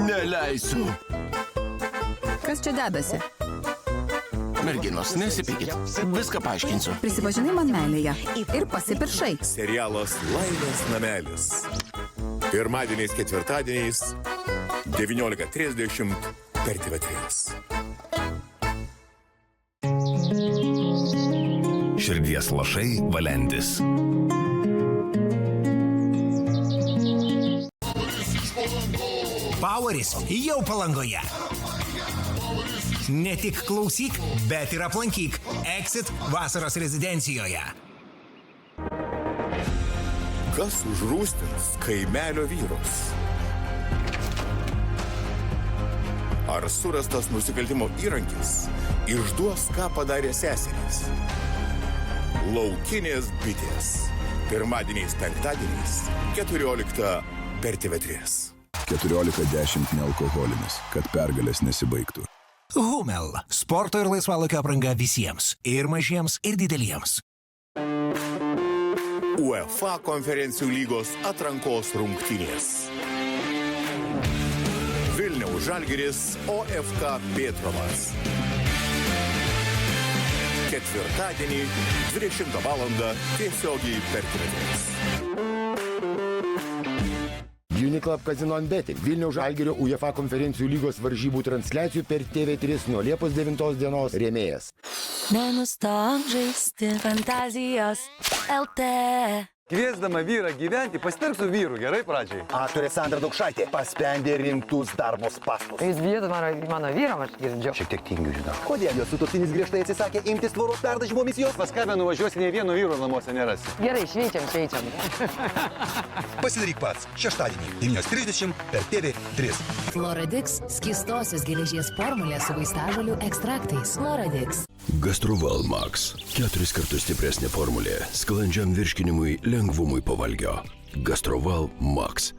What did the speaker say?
Neleisiu. Kas čia dedasi? Merginos, nesipykit. Viską paaiškinsiu. Prisipažinai man meilėje ir pasipiršai. Serialas Laimės namelis. Pirmadieniais, ketvirtadieniais 19:30 per TV3. Širdies lašai Valendis. Poweris jau Palangoje. Ne tik klausyk, bet ir aplankyk Exit vasaros rezidencijoje. Kas užrūstins kaimelio vyrus? Ar surastas nusikaltimo įrankis išduos, ką padarė seserys? Laukinės bitės. Pirmadieniais, penktadieniais 14 per TV3. 14:10 nealkoholinis, kad pergalės nesibaigtų. Hummel. Sporto ir laisvalaikio apranga visiems. Ir mažiems, ir dideliems. UEFA konferencijų lygos atrankos rungtynės. Vilniaus Žalgiris, OFK Pietrovas. Ketvirtadienį 20 valandą tiesiogiai per TV3. Uniclub Casino & Betting. Vilniaus Žalgirio UEFA konferencijų lygos varžybų transliacijų per TV3 nuo Liepos 9 dienos rėmėjas. Nenustok žaisti fantazijos LT. Kviesdama vyrą gyventi, pasitark su vyru, gerai pradžiai? Aktorė Sandra Daukšaitė paspendė rimtus darbo spąstus. Jūs bijot mano vyram, aš girdžiu. Šiek tiek tingiu, žinau. Kodėl jos sutuoktinis griežtai atsisakė imtis tvoros perdažymo misijos? Pas ką nuvažiuosi, nei vieno vyro namuose nerasi. Gerai, šveičiam. Pasidaryk pats šeštadienį 9:30 per TV3. Floradix – skystosios geležies formulė su vaistažolių ekstraktais. Floradix. Gastroval Max. 4 kartus stipresnė formulė. Sklandžiam virškinimui, lengvumui po valgio. Gastroval Max.